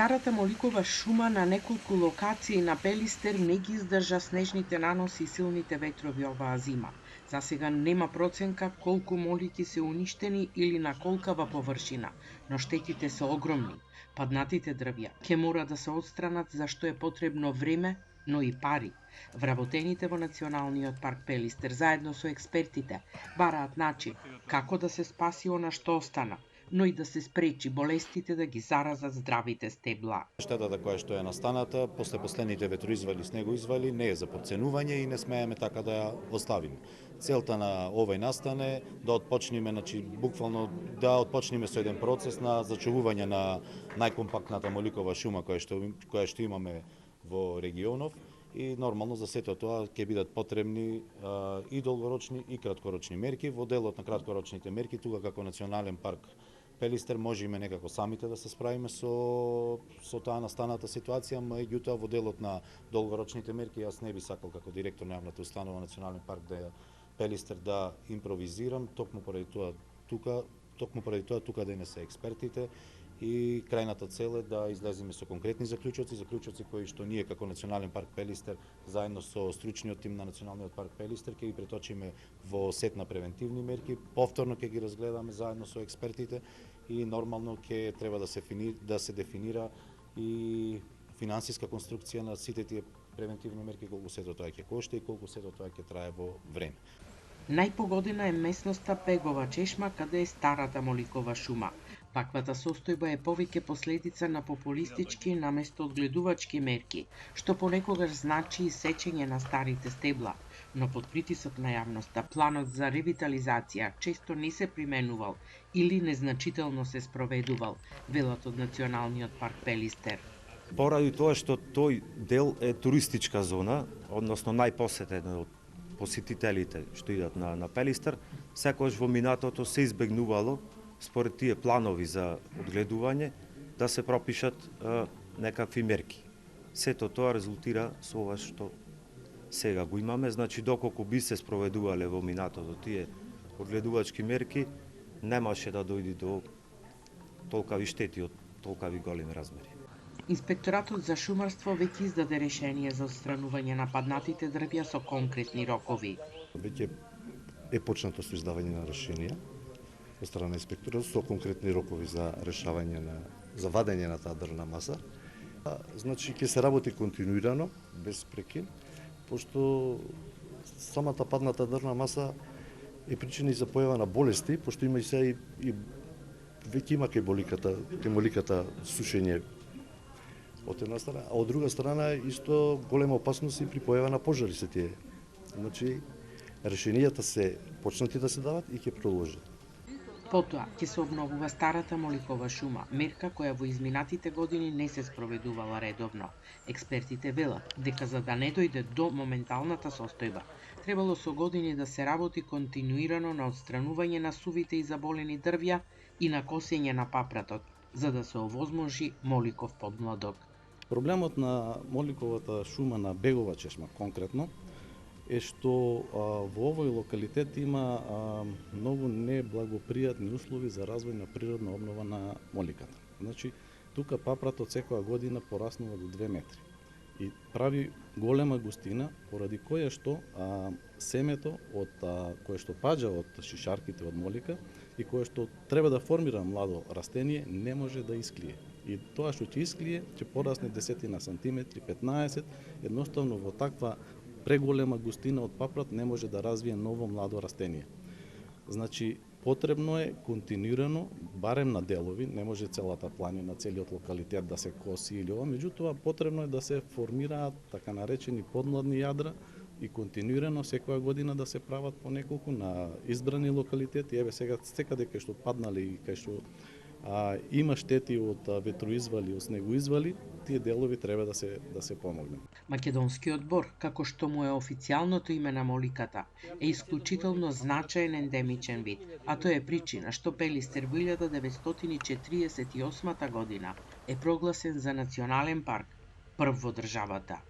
Старата Моликова шума на неколку локации на Пелистер не ги издржа снежните наноси и силните ветрови оваа зима. Засега нема проценка колку молики се уништени или на колкава површина, но штетите се огромни. Паднатите дрвја ќе мора да се отстранат за што е потребно време, но и пари. Вработените во Националниот парк Пелистер заедно со експертите бараат начин како да се спаси она што остана, но и да се спречи болестите да ги заразат здравите стебла. Штетата која што е настаната после последните ветроизвали, снегоизвали не е за подценување и не смееме така да ја оставиме. Целта на овој настан е да отпочнеме, буквално да отпочнеме со еден процес на зачувување на најкомпактната моликова шума која што имаме во регионов и нормално за сето тоа ќе бидат потребни и долгорочни и краткорочни мерки. Во делот на краткорочните мерки, тука како Национален парк Пелистер можеме некако самите да се справиме со таа настаната ситуација, меѓутоа во делот на долгорочните мерки јас не би сакал како директор на јавната установа Национален парк Пелистер да импровизирам, токму поради тоа тука да не се експертите и крајната цел е да излеземе со конкретни заклучоци кои што ние како Национален парк Пелистер заедно со стручниот тим на Националниот парк Пелистер ќе ги преточиме во сет на превентивни мерки, повторно ќе ги разгледаме заедно со експертите и нормално ќе треба да се дефинира и финансиска конструкција на сите тие превентивни мерки, колку сето тоа ќе кошта и колку сето тоа ќе трае во време. Најпогодена е местноста Пегова чешма, каде е старата Моликова шума. Ваквата состојба е повеќе последица на популистички наместо одгледувачки мерки, што понекогаш значи и сечење на старите стебла, но под притисок на јавноста планот за ревитализација често не се применувал или незначително се спроведувал, велат од Националниот парк Пелистер. Поради тоа што тој дел е туристичка зона, односно најпосетен од посетителите што идат на Пелистер, секогаш во минатото се избегнувало според тие планови за одгледување да се пропишат некакви мерки. Сето тоа резултира со ова што сега го имаме, значи доколку би се спроведувале во минатото тие одгледувачки мерки, немаше да дојде до толкави штети од толкави големи размери. Инспекторатот за шумарство веќе издаде решение за отстранување на паднатите дрвја со конкретни рокови. Веќе е почнато со издавање на решенија од страна на инспекторот со конкретни рокови за решавање за вадење на таа дрвна маса. Значи ќе се работи континуирано, без прекин, пошто самата падната дрвна маса е причина и за појава на болести, пошто има и веќе има кај моликата сушење од една страна, а од друга страна исто голема опасност и при појава на пожари се тие. Значи, решенијата се почнати да се дават и ќе продолжат. Потоа ќе се обновува старата Моликова шума, мерка која во изминатите години не се спроведувала редовно. Експертите велат дека за да не дојде до моменталната состојба, требало со години да се работи континуирано на отстранување на сувите и заболени дрвја и на косење на папратот, за да се овозможи моликов подмладок. Проблемот на моликовата шума на Бегова чешма конкретно е што во овој локалитет има многу неблагопријатни услови за развој на природна обнова на моликата. Значи, тука папратот секоја година пораснува до 2 метри и прави голема густина, поради која што семето од кое што паѓа од шишарките од молика и кое што треба да формира младо растение не може да исклие. И тоа што ќе исклие ќе порасне десетина сантиметри, 15, едноставно во таква преголема густина од папрат не може да развие ново младо растение. Значи, потребно е континуирано, барем на делови, не може целата планина, целиот локалитет да се коси или ова, меѓутоа потребно е да се формираат така наречени подмладни јадра и континуирано секоја година да се прават по неколку на избрани локалитети. Еве сега секаде кај што паднале и кај што има штети од ветроизвали, од снегоизвали, тие делови треба да се помогне. Македонскиот бор, како што му е официјалното име на моликата, е исклучително значаен ендемичен вид, а тоа е причина што Пелистер во 1948 година е прогласен за национален парк, прв во државата.